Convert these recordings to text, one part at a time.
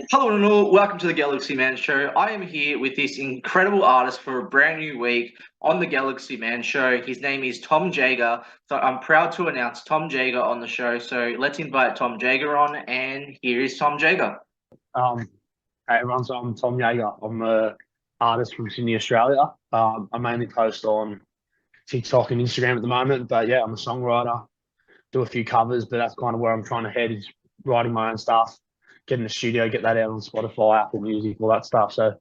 Hello and all, welcome to the Galaxy Man Show. I am here with this incredible artist for a brand new week on the Galaxy Man Show. His name is Tom Jaeger. So I'm proud to announce Tom Jaeger on the show. So let's invite Tom Jaeger on, and here is Tom Jaeger. Um, Hey everyone, so I'm Tom Jaeger. I'm a artist from Sydney, Australia. I mainly post on TikTok and Instagram at the moment, but yeah, I'm a songwriter, do a few covers, but that's kind of where I'm trying to head is writing my own stuff, get in the studio, get that out on Spotify, Apple Music, all that stuff. So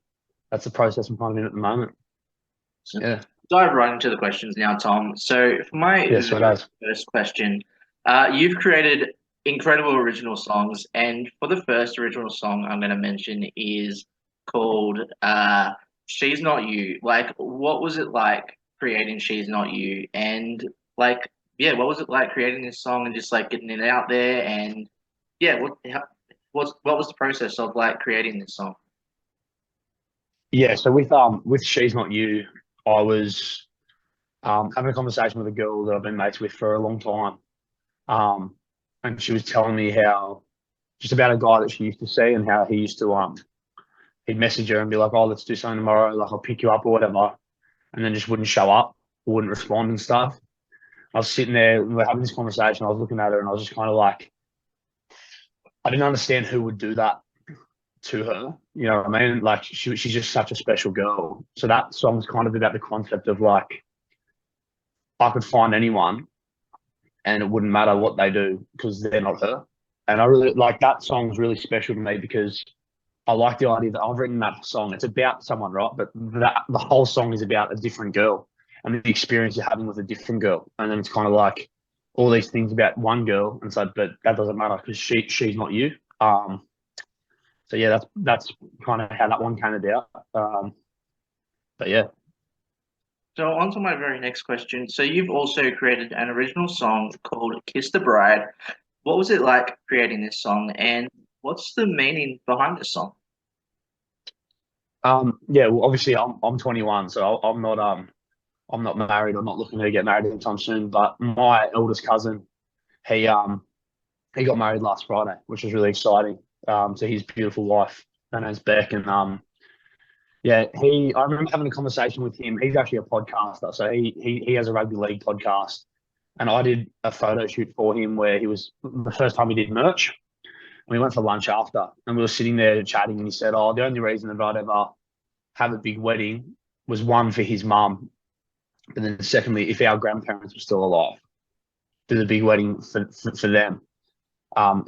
that's the process I'm kind of in at the moment. So Yeah, dive right into the questions now, Tom. So for my yeah, so it very does. first question, you've created incredible original songs, and for the first original song I'm going to mention is called "She's Not You." Like, what was it like creating "She's Not You"? And like, yeah, what was it like creating this song and just like getting it out there? And yeah, what was the process of like creating this song? Yeah, so with She's Not You, I was having a conversation with a girl that I've been mates with for a long time. And she was telling me how just about a guy that she used to see and how he used to he'd message her and be like, "Oh, let's do something tomorrow. Like, I'll pick you up or whatever," and then just wouldn't show up, or wouldn't respond and stuff. I was sitting there, we were having this conversation. I was looking at her, and I was just kind of like, I didn't understand who would do that to her. You know what I mean? Like, she's just such a special girl. So that song's kind of about the concept of like, I could find anyone, and it wouldn't matter what they do because they're not her. And I really like that song's really special to me because I like the idea that I've written that song. It's about someone, right? But the whole song is about a different girl and the experience you're having with a different girl. And then it's kind of like all these things about one girl, and so, but that doesn't matter because she's not you. Um, so yeah, that's kind of how that one came about. But yeah, So on to my very next question. So you've also created an original song called "Kiss the Bride." What was it like creating this song, and what's the meaning behind this song? yeah. Well, obviously I'm 21, so I'm not married. I'm not looking to get married anytime soon. But my eldest cousin, he um he got married last Friday, which was really exciting. To his beautiful wife, her name's Beck, and yeah, I remember having a conversation with him. He's actually a podcaster, so he has a rugby league podcast, and I did a photo shoot for him where he was the first time he did merch. And we went for lunch after, and we were sitting there chatting, and he said, "Oh, the only reason that I'd ever have a big wedding was one for his mum, but then secondly, if our grandparents were still alive, do the big wedding for them."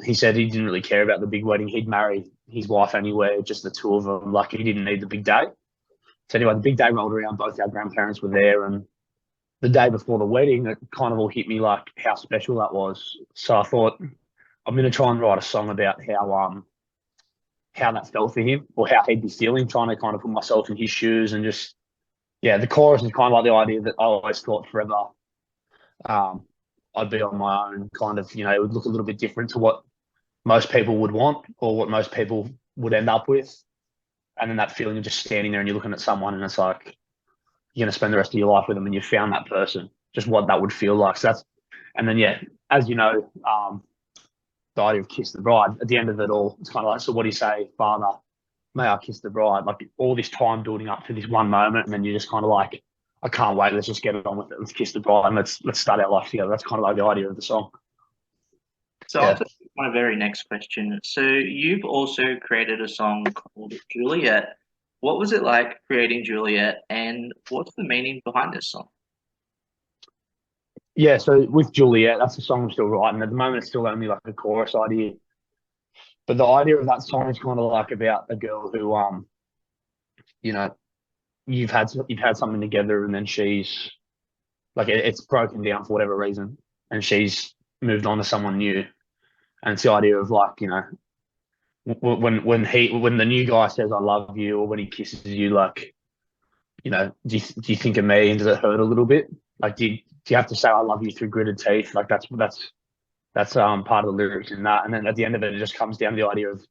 He said he didn't really care about the big wedding. He'd marry his wife anywhere, just the two of them. Like he didn't need the big day. So anyway, the big day rolled around. Both our grandparents were there, and the day before the wedding, it kind of all hit me like how special that was. So I thought I'm going to try and write a song about how that felt for him or how he'd be feeling, trying to kind of put myself in his shoes and just yeah. The chorus is kind of like the idea that I always thought forever. Um, I'd be on my own, kind of, it would look a little bit different to what most people would want or what most people would end up with. And then that feeling of just standing there and you're looking at someone and it's like you're going to spend the rest of your life with them and you found that person, just what that would feel like. So that's, and then, yeah, as you know, the idea of kiss the bride at the end of it all, it's kind of like, so what do you say, Father, may I kiss the bride? Like all this time building up to this one moment. And then you're just kind of like, I can't wait. Let's just get it on with it. Let's kiss the bride and let's start our life together. That's kind of like the idea of the song. So on Yeah. to my very next question. So you've also created a song called Juliet. What was it like creating Juliet, and what's the meaning behind this song? Yeah, so with Juliet, that's the song I'm still writing. At the moment, it's still only like a chorus idea. But the idea of that song is kind of like about a girl who, you know, you've had something together, and then she's like it's broken down for whatever reason, and she's moved on to someone new. And it's the idea of like, when the new guy says I love you, or when he kisses you, like, do you think of me, and does it hurt a little bit? Like, do you have to say I love you through gritted teeth? Like that's part of the lyrics in that. And then at the end of it, it just comes down to the idea of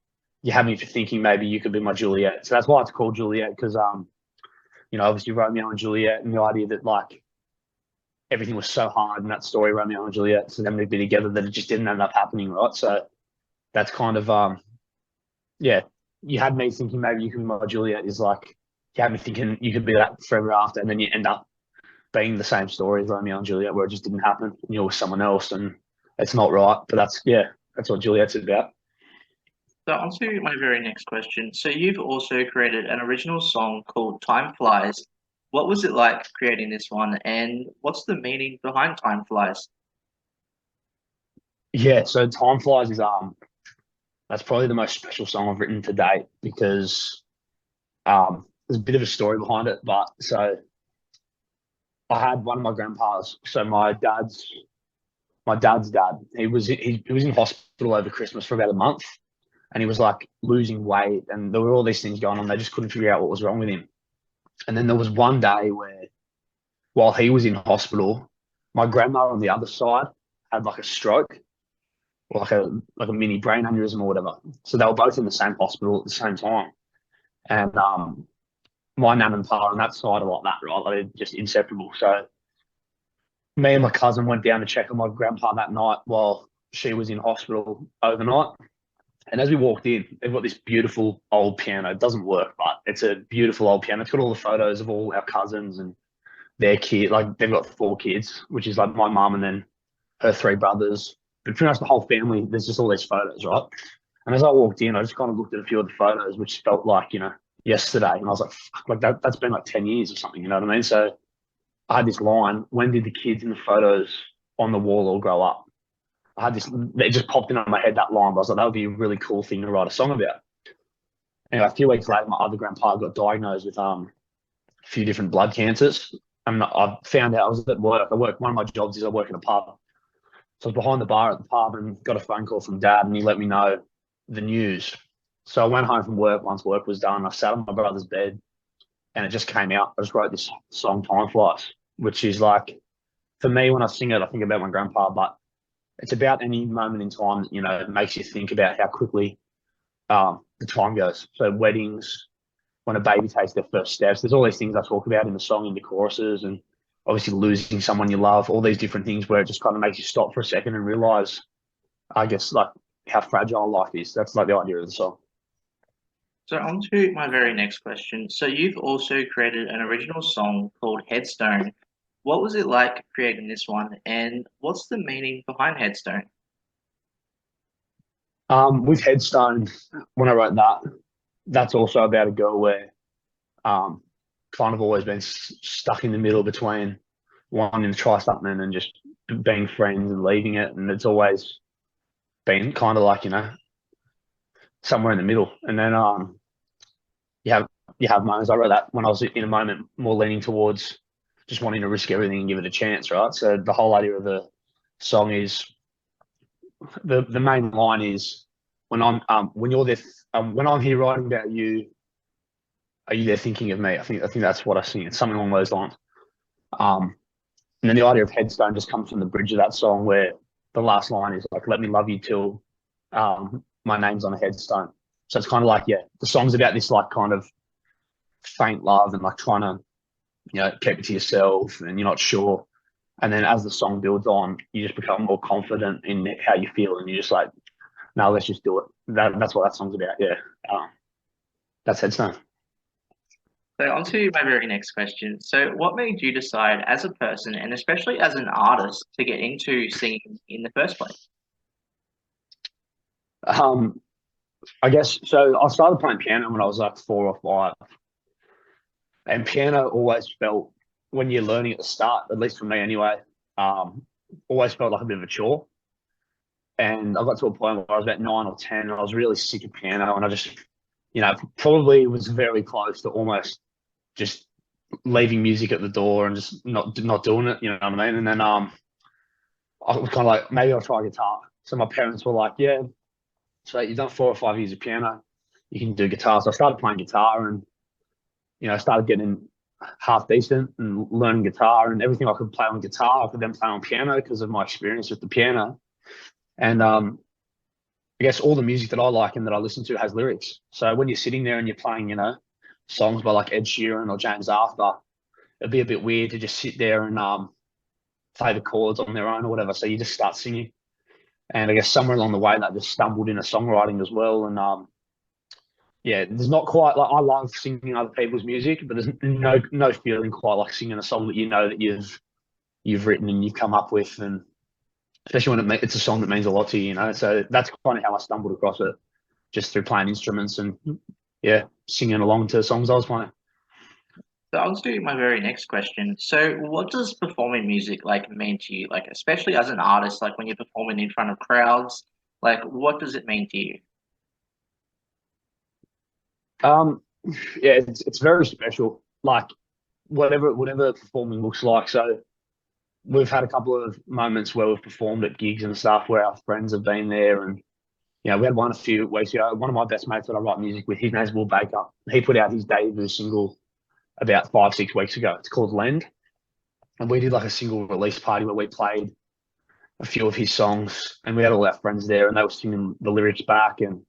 you have me for thinking maybe you could be my Juliet. So that's why it's called Juliet because obviously Romeo and Juliet, and the idea that like everything was so hard in that story, Romeo and Juliet, for them to be together, that it just didn't end up happening, right? So that's kind of yeah. you had me thinking maybe you could be my Juliet is like you had me thinking you could be that forever after, and then you end up being the same story as Romeo and Juliet, where it just didn't happen. And you're with someone else, and it's not right. But that's what Juliet's about. So on to my very next question. So you've also created an original song called Time Flies. What was it like creating this one, and what's the meaning behind Time Flies? Yeah, so Time Flies is that's probably the most special song I've written to date because there's a bit of a story behind it. But so I had one of my grandpas, so my dad's dad. He was in hospital over Christmas for about a month, and he was like losing weight, and there were all these things going on. They just couldn't figure out what was wrong with him. And then there was one day where, while he was in hospital, my grandma on the other side had like a stroke, or like a mini brain aneurysm or whatever. So they were both in the same hospital at the same time. And my nan and pa on that side are like that, right? Like they're just inseparable. So me and my cousin went down to check on my grandpa that night while she was in hospital overnight. And as we walked in, they've got this beautiful old piano. It doesn't work, but it's a beautiful old piano. It's got all the photos of all our cousins and their kid. Like they've got four kids, which is like my mum and then her three brothers. But pretty much the whole family, there's just all these photos, right? And as I walked in, I just kind of looked at a few of the photos, which felt like, yesterday. And I was like, fuck, like that's been like 10 years or something, you know what I mean? So I had this line, when did the kids in the photos on the wall all grow up? I had this, it just popped into my head, that line. But I was like, that would be a really cool thing to write a song about. Anyway, a few weeks later, my other grandpa got diagnosed with a few different blood cancers. And I found out I was at work. One of my jobs is I work in a pub. So I was behind the bar at the pub and got a phone call from dad, and he let me know the news. So I went home from work once work was done. I sat on my brother's bed and it just came out. I just wrote this song, Time Flies, which is like, for me, when I sing it, I think about my grandpa, but it's about any moment in time that, it makes you think about how quickly the time goes. So weddings, when a baby takes their first steps, there's all these things I talk about in the song, in the choruses, and obviously losing someone you love, all these different things where it just kind of makes you stop for a second and realize, I guess, like how fragile life is. That's like the idea of the song. So on to my very next question. So you've also created an original song called Headstone. What was it like creating this one, and what's the meaning behind Headstone? With Headstone, when I wrote that, that's also about a girl where um, kind of always been stuck in the middle between wanting to try something and just being friends and leaving it. And it's always been kind of like, somewhere in the middle. And then you have moments. I wrote that when I was in a moment more leaning towards just wanting to risk everything and give it a chance, right? So the whole idea of the song is the main line is when you're there when I'm here writing about you, are you there thinking of me? I think that's what I sing. It's something along those lines. Um, and then the idea of headstone just comes from the bridge of that song, where the last line is like, "Let me love you till my name's on a headstone." So it's kind of like, yeah, the song's about this like kind of faint love and like trying to keep it to yourself, and you're not sure. And then as the song builds on, you just become more confident in how you feel, and you're just like, "No, let's just do it." That's what that song's about. Yeah, that's headstone. So on to my very next question. So what made you decide as a person and especially as an artist to get into singing in the first place? Um, I guess so. I started playing piano when I was like 4 or 5, and piano always felt, when you're learning at the start, at least for me anyway, um, always felt like a bit of a chore. And I got to a point where I was about 9 or 10, and I was really sick of piano, and I just, probably was very close to almost just leaving music at the door and just not doing it. You know what I mean? And then I was kind of like, maybe I'll try guitar. So my parents were like, "Yeah, so you've done 4 or 5 years of piano, you can do guitar." So I started playing guitar, and I started getting half decent and learning guitar, and everything I could play on guitar, I could then play on piano because of my experience with the piano. And I guess all the music that I like and that I listen to has lyrics. So when you're sitting there and you're playing, songs by like Ed Sheeran or James Arthur, it'd be a bit weird to just sit there and play the chords on their own or whatever. So you just start singing. And I guess somewhere along the way that just stumbled into songwriting as well. And yeah, there's not quite like I love singing other people's music, but there's no feeling quite like singing a song that you know that you've written and you've come up with, and especially when it's a song that means a lot to you, you know. So that's kind of how I stumbled across it, just through playing instruments and yeah, singing along to songs I was playing. So I'll just do my very next question. So what does performing music like mean to you? Like especially as an artist, like when you're performing in front of crowds, like what does it mean to you? Um, yeah, it's very special. Like whatever performing looks like. So we've had a couple of moments where we've performed at gigs and stuff where our friends have been there, and we had one a few weeks ago. One of my best mates that I write music with, his name's Will Baker. He put out his debut single about 5 6 weeks ago. It's called Lend, and we did like a single release party where we played a few of his songs, and we had all our friends there, and they were singing the lyrics back, and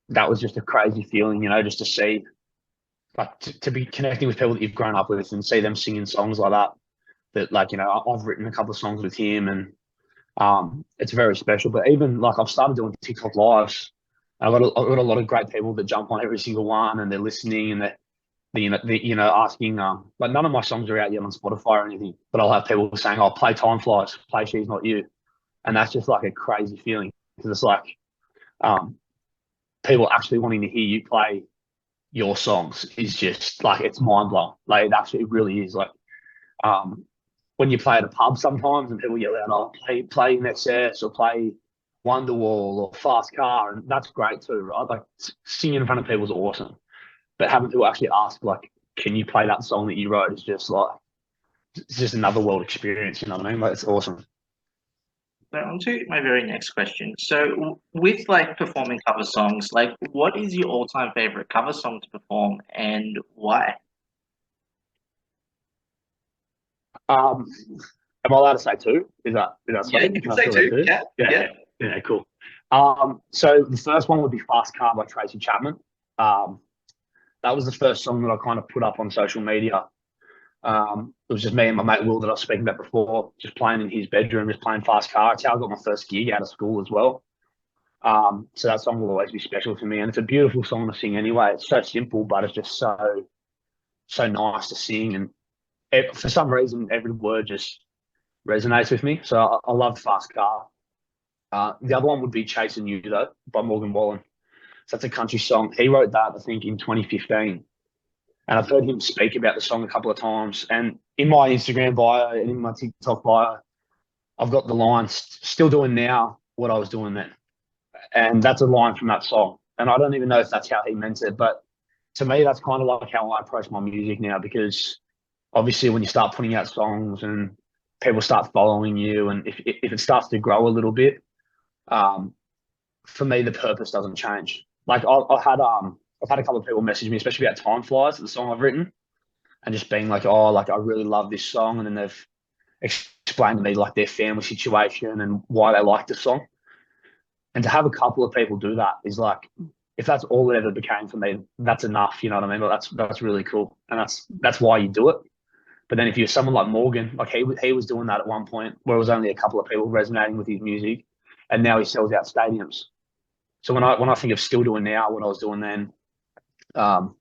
that was just a crazy feeling, you know, just to see like to be connecting with people that you've grown up with and see them singing songs like that. That like I've written a couple of songs with him, and it's very special. But even like I've started doing TikTok lives. I've got a lot of great people that jump on every single one, and they're listening, and they're asking. Like none of my songs are out yet on Spotify or anything, but I'll have people saying, "Oh, play Time Flies, play She's Not You," and that's just like a crazy feeling because it's like um, people actually wanting to hear you play your songs is just like it's mind blowing. Like it actually really is. Like um, when you play at a pub sometimes and people yell out, "Oh, play in excess or play Wonderwall or Fast Car," and that's great too, right? Like singing in front of people is awesome, but having people actually ask, like, "Can you play that song that you wrote?" is just like it's just another world experience. You know what I mean? Like it's awesome. So on to my very next question. So with like performing cover songs, like what is your all-time favorite cover song to perform and why? Um, am I allowed to say two? Is that Yeah, sweet? you can Can I say still go two. two? Yeah, Yeah, yeah. yeah, yeah, cool. So the first one would be Fast Car by Tracy Chapman. Um, that was the first song that I kind of put up on social media. It was just me and my mate Will that I was speaking about before, just playing in his bedroom, just playing Fast Car. It's how I got my first gig out of school as well. So that song will always be special to me, and it's a beautiful song to sing anyway. It's so simple, but it's just so nice to sing, and for some reason, every word just resonates with me. So I love Fast Car. The other one would be Chasing You, though, by Morgan Wallen. So that's a country song. He wrote that, I think, in 2015. And I've heard him speak about the song a couple of times. And in my Instagram bio and in my TikTok bio, I've got the line, still doing now what I was doing then. And that's a line from that song. And I don't even know if that's how he meant it. But to me, that's kind of like how I approach my music now because obviously when you start putting out songs and people start following you, and if it starts to grow a little bit, um, for me the purpose doesn't change. Like I've had a couple of people message me, especially about Time Flies, the song I've written, and just being like, oh, like I really love this song, and then they've explained to me like their family situation and why they like the song. And to have a couple of people do that is like, if that's all it ever became for me, that's enough. You know what I mean? But that's really cool, and that's why you do it. But then if you're someone like Morgan, like he was doing that at one point where it was only a couple of people resonating with his music, and now he sells out stadiums. So when I think of still doing now what I was doing then, um,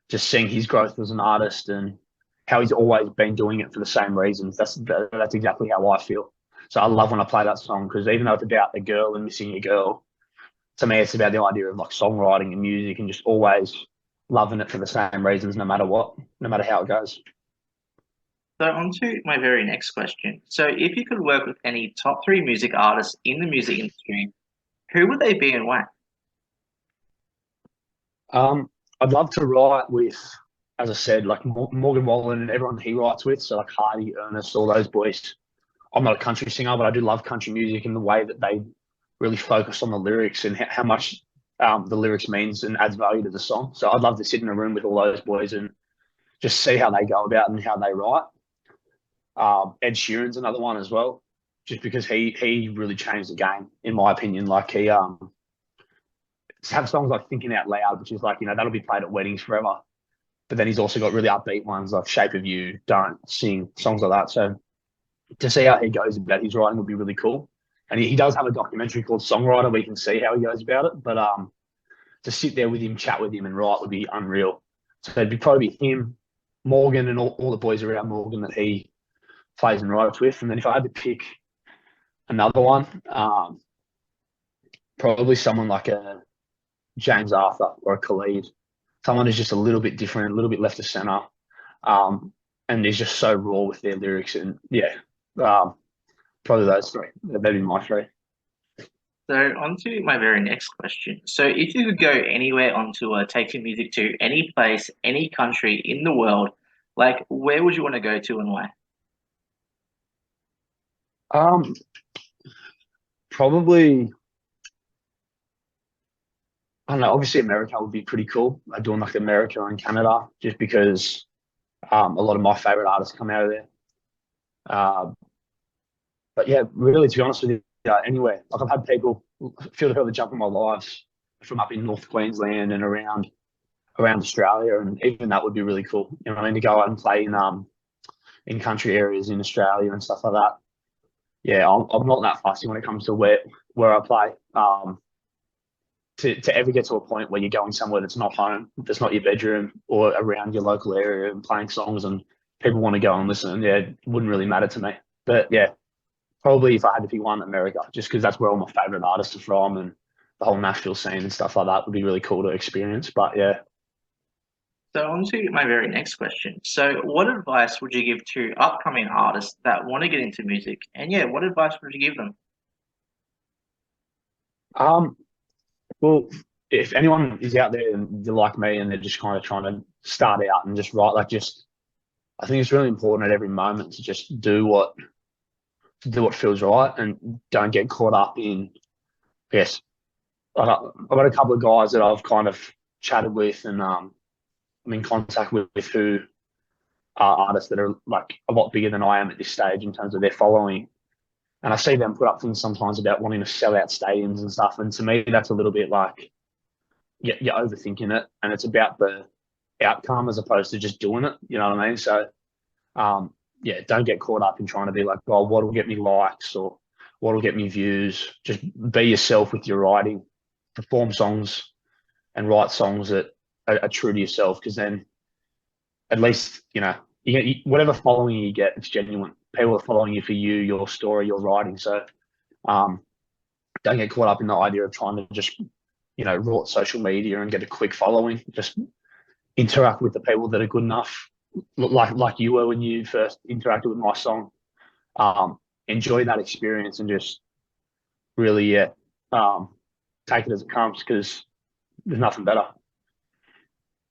just seeing his growth as an artist and how he's always been doing it for the same reasons. That's exactly how I feel. So I love when I play that song because even though it's about a girl and missing a girl, to me it's about the idea of like songwriting and music and just always loving it for the same reasons, no matter what, no matter how it goes. So on to my very next question. So if you could work with any top three music artists in the music industry, who would they be and why? Um, I'd love to write with, as I said, like Morgan Wallen and everyone he writes with. So like Hardy, Ernest, all those boys. I'm not a country singer, but I do love country music in the way that they really focus on the lyrics and how much the lyrics means and adds value to the song. So I'd love to sit in a room with all those boys and just see how they go about and how they write. Ed Sheeran's another one as well, just because he really changed the game in my opinion. Like he have songs like Thinking Out Loud, which is like that'll be played at weddings forever. But then he's also got really upbeat ones like Shape of You, Don't Sing, songs like that. So to see how he goes about his writing would be really cool. And he does have a documentary called Songwriter where you can see how he goes about it. But to sit there with him, chat with him, and write would be unreal. So it'd be probably him, Morgan, and all the boys around Morgan that he plays and writes with. And then if I had to pick another one, probably someone like a James Arthur or a Khalid, someone who's just a little bit different, a little bit left of center, and is just so raw with their lyrics. And yeah, probably those three. That'd be my three. So on to my very next question. So if you could go anywhere on tour, take your music to any place, any country in the world, like where would you want to go to and why? Um, Probably, I don't know. Obviously, America would be pretty cool. Like doing like America and Canada, just because a lot of my favorite artists come out of there. Uh, but yeah, really, to be honest with you, anywhere. Like I've had people feel the hell the jump in my lives from up in North Queensland and around Australia, and even that would be really cool. You know what I mean? To go out and play in country areas in Australia and stuff like that. Yeah, I'm not that fussy when it comes to where I play. To ever get to a point where you're going somewhere that's not home, that's not your bedroom or around your local area and playing songs and people want to go and listen, yeah, it wouldn't really matter to me. But yeah, probably if I had to pick one, America, just because that's where all my favorite artists are from and the whole Nashville scene and stuff like that would be really cool to experience. But yeah. So on to my very next question. So what advice would you give to upcoming artists that want to get into music? And yeah, what advice would you give them? Um, well, if anyone is out there and they're like me and they're just kind of trying to start out and just write, like just, I think it's really important at every moment to just do what feels right and don't get caught up in, I guess, I've got a couple of guys that I've kind of chatted with and I'm in contact with who are artists that are like a lot bigger than I am at this stage in terms of their following. And I see them put up things sometimes about wanting to sell out stadiums and stuff. And to me, that's a little bit like you're overthinking it, and it's about the outcome as opposed to just doing it. You know what I mean? So, yeah, don't get caught up in trying to be like, oh, what'll get me likes or what'll get me views. Just be yourself with your writing, perform songs, and write songs that are true to yourself. Because then, at least whatever following you get, it's genuine. People are following you for your story, your writing. So, um, don't get caught up in the idea of trying to just rort social media and get a quick following. Just interact with the people that are good enough, like you were when you first interacted with my song. Enjoy that experience and just really, take it as it comes because there's nothing better.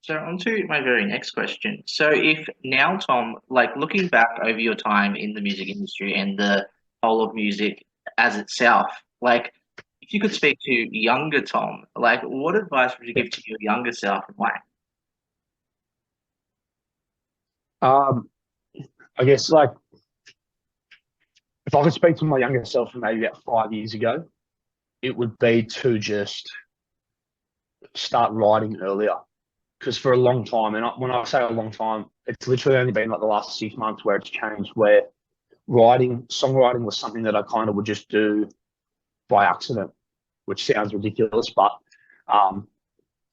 So on to my very next question. So if now, Tom, like looking back over your time in the music industry and the whole of music as itself, like if you could speak to younger Tom, like what advice would you give to your younger self and why? Um, I guess like if I could speak to my younger self from maybe about 5 years ago, it would be to just start writing earlier. Because for a long time, and when I say a long time, it's literally only been like the last 6 months where it's changed, where songwriting was something that I kind of would just do by accident, which sounds ridiculous, but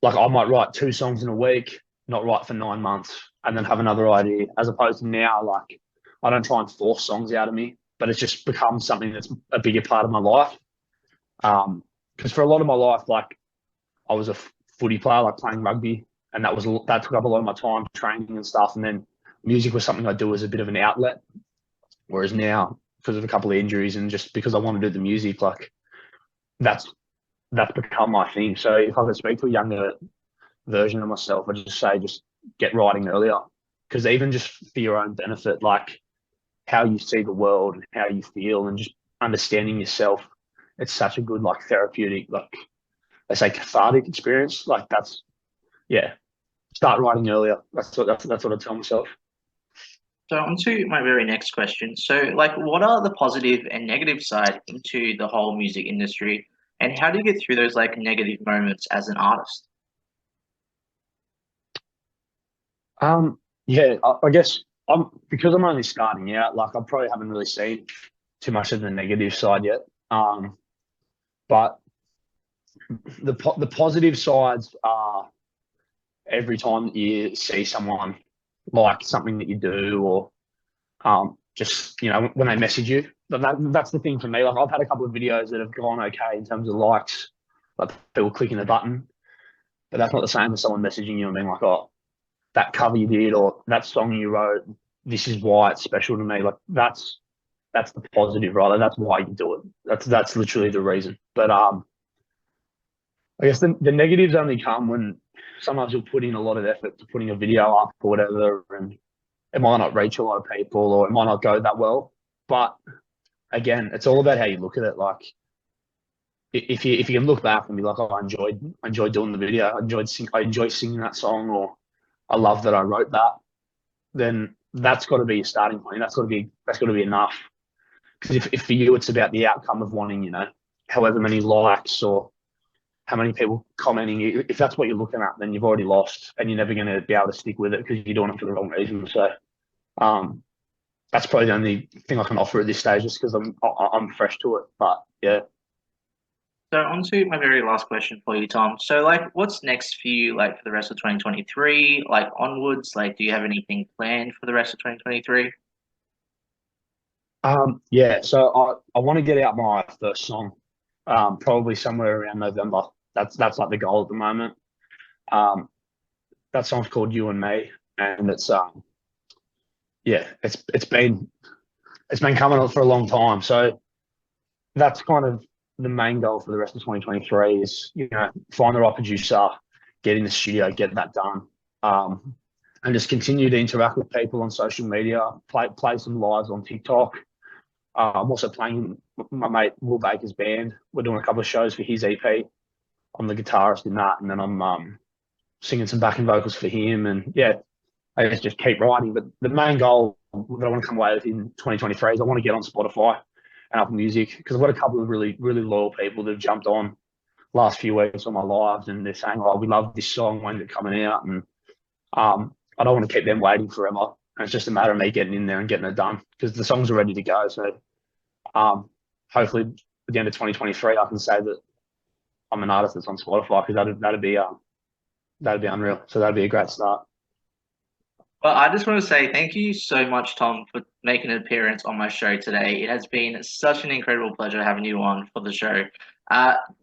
like I might write 2 songs in a week, not write for 9 months, and then have another idea. As opposed to now, like I don't try and force songs out of me, but it's just become something that's a bigger part of my life. Because for a lot of my life, like I was a footy player, like playing rugby, and that took up a lot of my time training and stuff. And then music was something I do as a bit of an outlet. Whereas now, because of a couple of injuries and just because I want to do the music, like that's become my thing. So if I could speak to a younger version of myself, I just say just get writing earlier, because even just for your own benefit, like how you see the world and how you feel and just understanding yourself, it's such a good like therapeutic, like they say cathartic experience. Like yeah, start writing earlier. That's what I tell myself. So on to my very next question. So like what are the positive and negative side into the whole music industry and how do you get through those like negative moments as an artist? Yeah, I guess because I'm only starting out, like I probably haven't really seen too much of the negative side yet. But the positive sides are every time that you see someone like something that you do, or just when they message you. That's the thing for me. Like I've had a couple of videos that have gone okay in terms of likes, like people clicking the button, but that's not the same as someone messaging you and being like, "Oh, that cover you did, or that song you wrote, this is why it's special to me." Like that's the positive, right? Like, that's why you do it. That's literally the reason. But I guess the negatives only come when sometimes you'll put in a lot of effort to putting a video up or whatever, and it might not reach a lot of people, or it might not go that well. But again, it's all about how you look at it. Like if you can look back and be like, "Oh, I enjoyed doing the video. I enjoy singing that song," or "I love that I wrote that," then that's got to be a starting point. That's got to be enough. Because if for you it's about the outcome of wanting, however many likes or how many people commenting, if that's what you're looking at, then you've already lost, and you're never going to be able to stick with it because you're doing it for the wrong reason. So that's probably the only thing I can offer at this stage, just because I'm fresh to it. But yeah. So on to my very last question for you, Tom. So like, what's next for you, like for the rest of 2023, like onwards? Like, do you have anything planned for the rest of 2023? Yeah, so I want to get out my first song, probably somewhere around November. That's like the goal at the moment. That song's called "You and Me," and it's yeah, it's been coming on for a long time. So that's kind of the main goal for the rest of 2023 is find the right producer, get in the studio, get that done, and just continue to interact with people on social media, play some lives on TikTok. I'm also playing my mate Will Baker's band. We're doing a couple of shows for his EP. I'm the guitarist in that, and then I'm singing some backing vocals for him. And yeah, I guess just keep writing. But the main goal that I want to come away with in 2023 is I want to get on Spotify and Apple Music, because I've got a couple of really, really loyal people that have jumped on last few weeks on my lives, and they're saying, "Oh, we love this song. When's it coming out?" And I don't want to keep them waiting forever. And it's just a matter of me getting in there and getting it done, because the songs are ready to go. So hopefully at the end of 2023, I can say that I'm an artist that's on Spotify, because that'd be unreal. So that'd be a great start. Well, I just want to say thank you so much, Tom, for making an appearance on my show today. It has been such an incredible pleasure having you on for the show.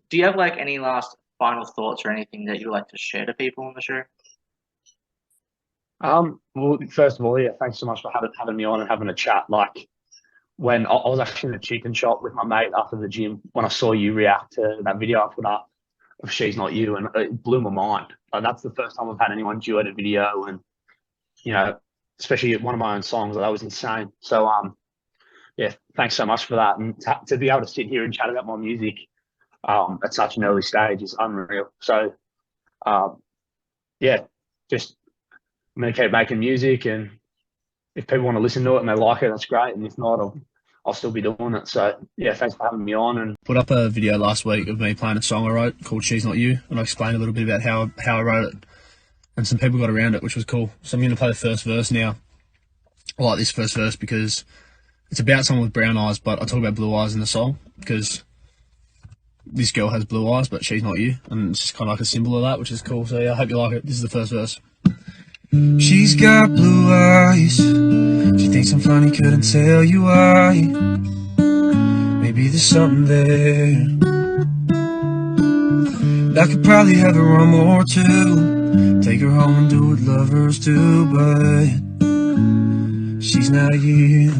Do you have like any last final thoughts or anything that you'd like to share to people on the show? Well, first of all, yeah, thanks so much for having me on and having a chat. Like, when I was actually in a chicken shop with my mate after the gym, when I saw you react to that video I put up of "She's Not You," and it blew my mind. Like, that's the first time I've had anyone duet a video, and especially one of my own songs. That was insane. So yeah, thanks so much for that, and to be able to sit here and chat about my music at such an early stage is unreal. So yeah, just I'm gonna keep making music, and if people want to listen to it and they like it, that's great. And if not, I'll still be doing it. So yeah, thanks for having me on. And put up a video last week of me playing a song I wrote called "She's Not You," and I explained a little bit about how I wrote it, and some people got around it, which was cool. So I'm going to play the first verse now. I like this first verse because it's about someone with brown eyes, but I talk about blue eyes in the song because this girl has blue eyes, but she's not you, and it's just kind of like a symbol of that, which is cool. So yeah, I hope you like it. This is the first verse. She's got blue eyes. She thinks I'm funny, couldn't tell you why. Maybe there's something there. I could probably have her one more too. Take her home and do what lovers do, but she's not you.